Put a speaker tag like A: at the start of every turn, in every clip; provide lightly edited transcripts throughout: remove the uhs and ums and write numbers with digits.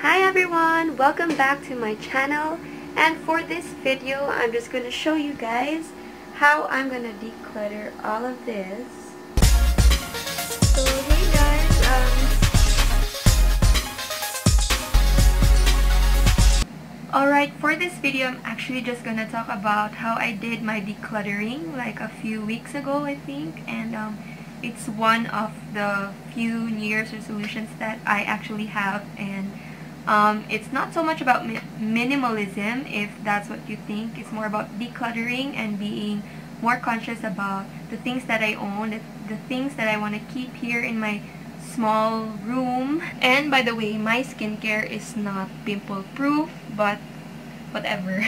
A: Hi everyone! Welcome back to my channel, and for this video I'm just going to show you guys how I'm going to declutter all of this. So hey guys, alright, for this video I'm actually just going to talk about how I did my decluttering like a few weeks ago, I think, and it's one of the few New Year's resolutions that I actually have, and it's not so much about minimalism, if that's what you think. It's more about decluttering and being more conscious about the things that I own, the things that I want to keep here in my small room. And by the way, my skincare is not pimple proof, but whatever.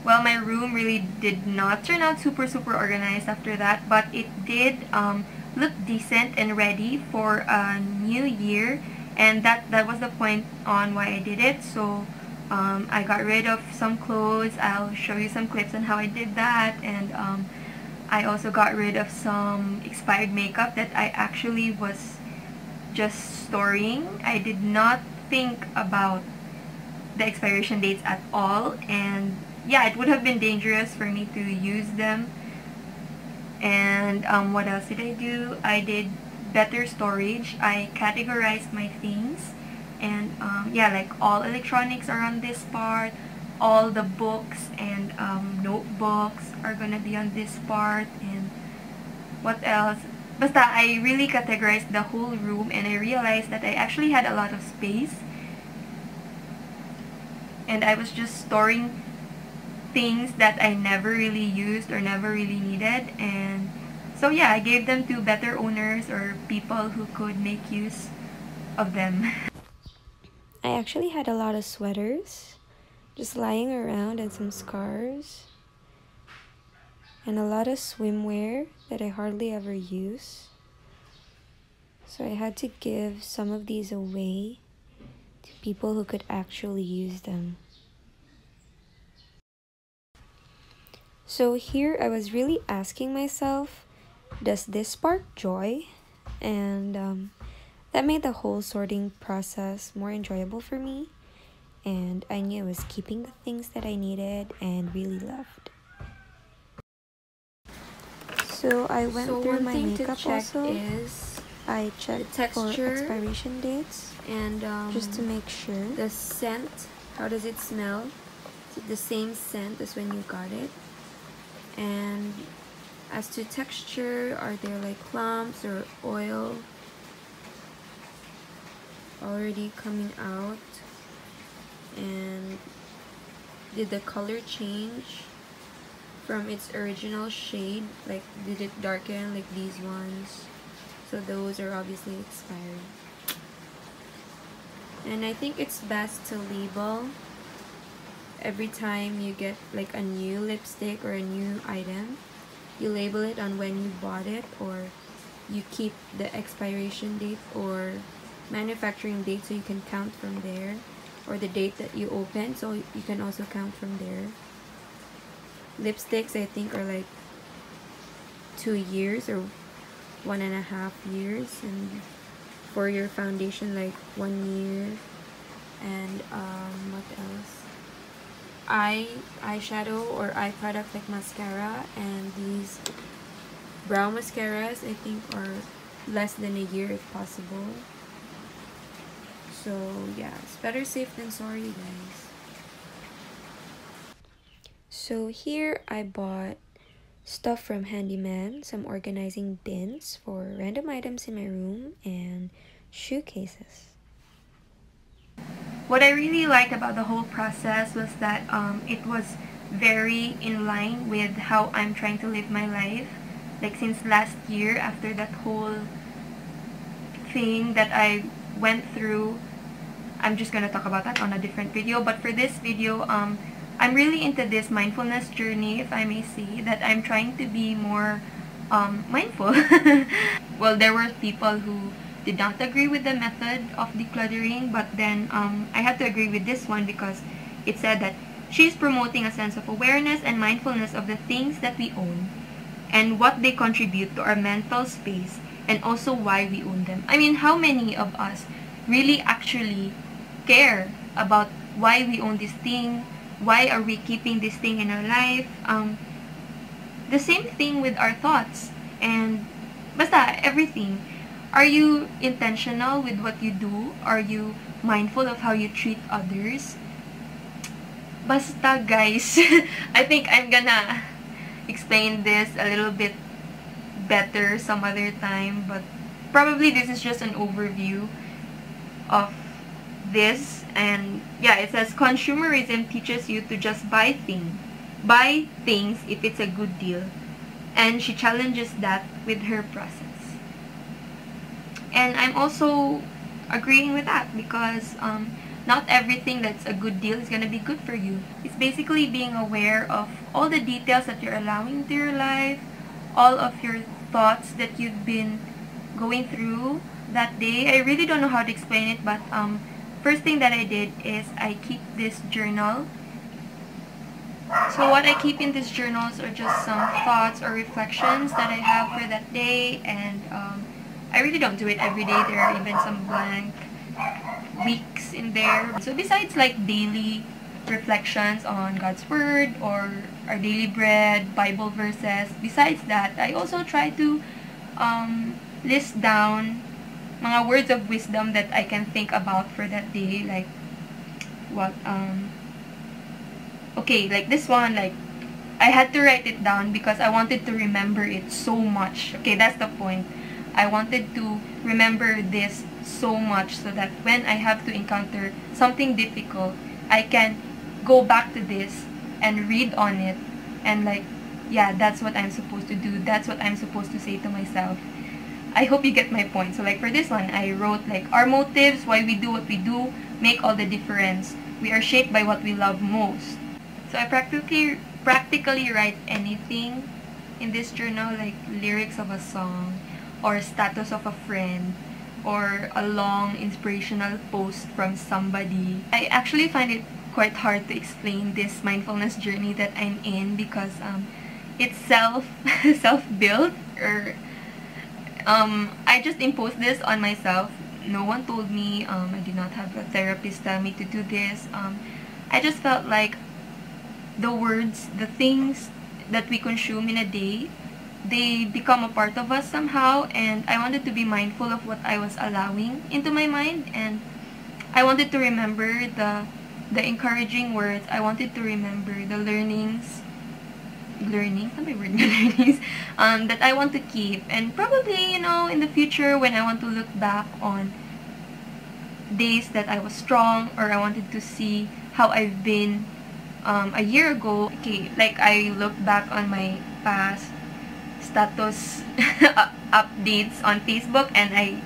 A: Well, my room really did not turn out super organized after that, but it did look decent and ready for a new year. And that was the point on why I did it. So I got rid of some clothes. I'll show you some clips on how I did that. And I also got rid of some expired makeup that I actually was just storing. I did not think about the expiration dates at all. And yeah, it would have been dangerous for me to use them. And what else did I do? I did better storage. I categorized my things, and yeah, like all electronics are on this part, all the books and notebooks are gonna be on this part, and what else? Basta, I really categorized the whole room, and I realized that I actually had a lot of space, and I was just storing things that I never really used or never really needed. And so yeah, I gave them to better owners or people who could make use of them. I actually had a lot of sweaters just lying around, and some scarves, and a lot of swimwear that I hardly ever use. So I had to give some of these away to people who could actually use them. So here I was really asking myself, does this spark joy? And that made the whole sorting process more enjoyable for me, and I knew I was keeping the things that I needed and really loved. So I went through my makeup also. I checked for expiration dates, and just to make sure. The scent, how does it smell? Is it the same scent as when you got it? And as to texture, are there like clumps or oil already coming out? And did the color change from its original shade? Like, did it darken like these ones? So those are obviously expired. And I think it's best to label every time you get like a new lipstick or a new item. You label it on when you bought it, or you keep the expiration date or manufacturing date so you can count from there, or the date that you opened so you can also count from there. Lipsticks I think are like 2 years or 1.5 years, and for your foundation like 1 year. And what else? Eyeshadow or eye product like mascara, and these brow mascaras I think are less than a year if possible. So yeah, it's better safe than sorry, guys. So here I bought stuff from Handyman, some organizing bins for random items in my room, and shoe cases. What I really liked about the whole process was that it was very in line with how I'm trying to live my life. Like, since last year, after that whole thing that I went through, I'm just gonna talk about that on a different video. But for this video, I'm really into this mindfulness journey, if I may say, that I'm trying to be more mindful. Well, there were people who did not agree with the method of decluttering, but then I had to agree with this one because it said that she's promoting a sense of awareness and mindfulness of the things that we own and what they contribute to our mental space, and also why we own them. I mean, how many of us really actually care about why we own this thing, why are we keeping this thing in our life. The same thing with our thoughts and basta everything. Are you intentional with what you do? Are you mindful of how you treat others? Basta guys, I think I'm gonna explain this a little bit better some other time, but probably this is just an overview of this. And yeah, it says consumerism teaches you to just buy things if it's a good deal, and she challenges that with her process. And I'm also agreeing with that because not everything that's a good deal is gonna be good for you. It's basically being aware of all the details that you're allowing into your life, all of your thoughts that you've been going through that day. I really don't know how to explain it, but first thing that I did is I keep this journal. So what I keep in these journals are just some thoughts or reflections that I have for that day, and I really don't do it every day. There are even some blank weeks in there. So besides like daily reflections on God's Word or our daily bread, Bible verses, besides that, I also try to list down mga words of wisdom that I can think about for that day. Like what okay, like this one, like I had to write it down because I wanted to remember it so much. Okay, that's the point. I wanted to remember this so much so that when I have to encounter something difficult, I can go back to this and read on it and like, yeah, that's what I'm supposed to do. That's what I'm supposed to say to myself. I hope you get my point. So like for this one, I wrote like, our motives, why we do what we do, make all the difference. We are shaped by what we love most. So I practically write anything in this journal, like lyrics of a song or status of a friend or a long inspirational post from somebody. I actually find it quite hard to explain this mindfulness journey that I'm in because it's self-built, or I just imposed this on myself. No one told me. I did not have a therapist tell me to do this. I just felt like the words, the things that we consume in a day, they become a part of us somehow, and I wanted to be mindful of what I was allowing into my mind, and I wanted to remember the encouraging words. I wanted to remember the learnings that I want to keep, and probably, you know, in the future when I want to look back on days that I was strong, or I wanted to see how I've been a year ago. Okay, like I look back on my past status updates on Facebook and I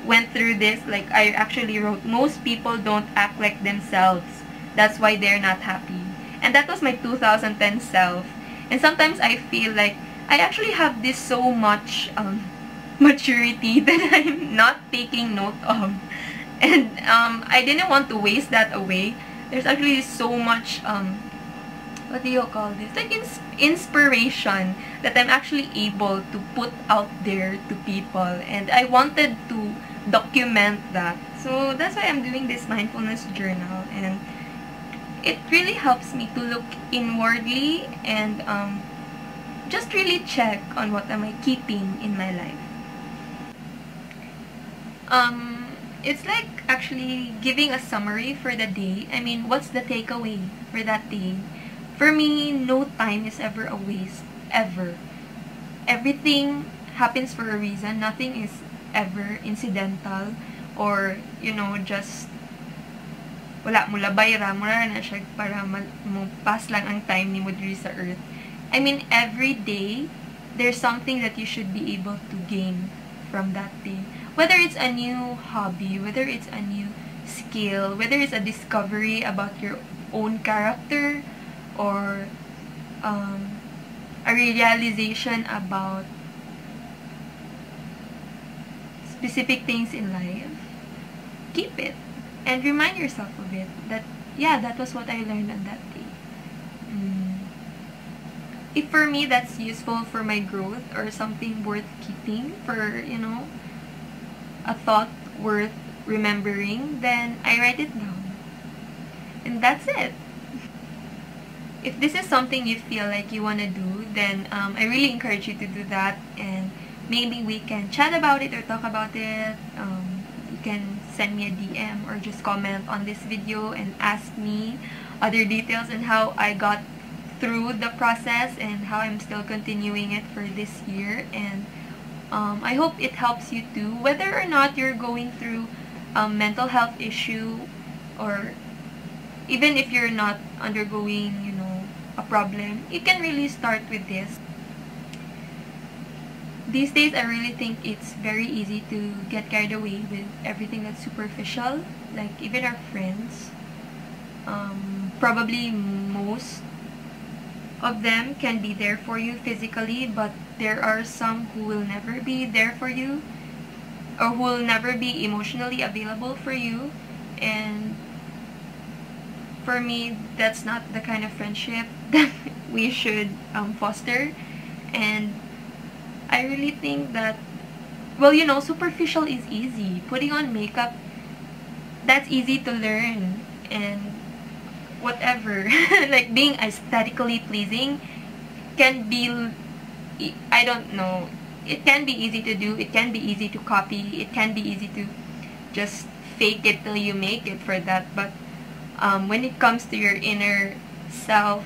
A: went through this. Like I actually wrote, most people don't act like themselves, that's why they're not happy. And that was my 2010 self. And sometimes I feel like I actually have this so much maturity that I'm not taking note of, and I didn't want to waste that away. There's actually so much what do you call this, like inspiration that I'm actually able to put out there to people, and I wanted to document that. So that's why I'm doing this mindfulness journal, and it really helps me to look inwardly and just really check on what am I keeping in my life. It's like actually giving a summary for the day. I mean, what's the takeaway for that day? For me, no time is ever a waste, ever. Everything happens for a reason. Nothing is ever incidental or, you know, just wala mo labay ra mo na siya para mo pass lang ang time ni mo diri sa earth. I mean, every day there's something that you should be able to gain from that day. Whether it's a new hobby, whether it's a new skill, whether it's a discovery about your own character, or a realization about specific things in life, keep it and remind yourself of it, that yeah, that was what I learned on that day. If for me that's useful for my growth or something worth keeping, for, you know, a thought worth remembering, then I write it down. And that's it. If this is something you feel like you want to do, then I really encourage you to do that, and maybe we can chat about it or talk about it. You can send me a DM or just comment on this video and ask me other details on how I got through the process and how I'm still continuing it for this year. And I hope it helps you too, whether or not you're going through a mental health issue, or even if you're not undergoing, a problem, you can really start with this. These days, I really think it's very easy to get carried away with everything that's superficial, like even our friends. Probably most of them can be there for you physically, but there are some who will never be there for you, or who will never be emotionally available for you. And for me, that's not the kind of friendship that we should foster. And I really think that, well, superficial is easy. Putting on makeup, that's easy to learn. And whatever, like being aesthetically pleasing can be, I don't know, it can be easy to do, it can be easy to copy, it can be easy to just fake it till you make it for that. But when it comes to your inner self,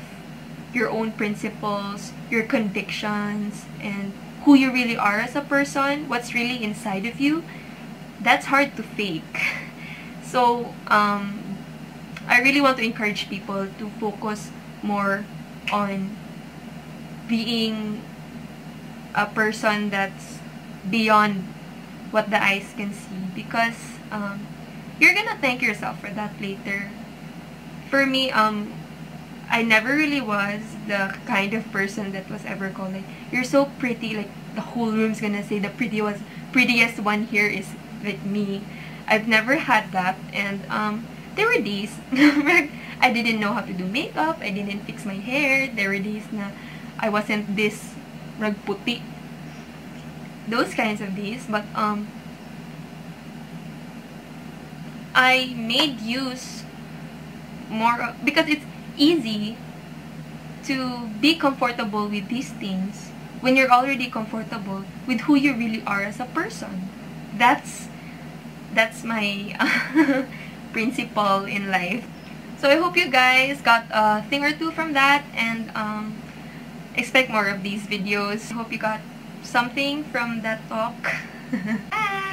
A: your own principles, your convictions, and who you really are as a person, what's really inside of you, that's hard to fake. So, I really want to encourage people to focus more on being a person that's beyond what the eyes can see, because you're gonna thank yourself for that later. For me, I never really was the kind of person that was ever called like, you're so pretty, like the whole room's gonna say the prettiest one here is like me. I've never had that. And there were days I didn't know how to do makeup, I didn't fix my hair, there were days na I wasn't this ragputi, those kinds of days. But I made use more, because it's easy to be comfortable with these things when you're already comfortable with who you really are as a person. That's my principle in life. So I hope you guys got a thing or two from that, and expect more of these videos. Hope you got something from that talk. Bye!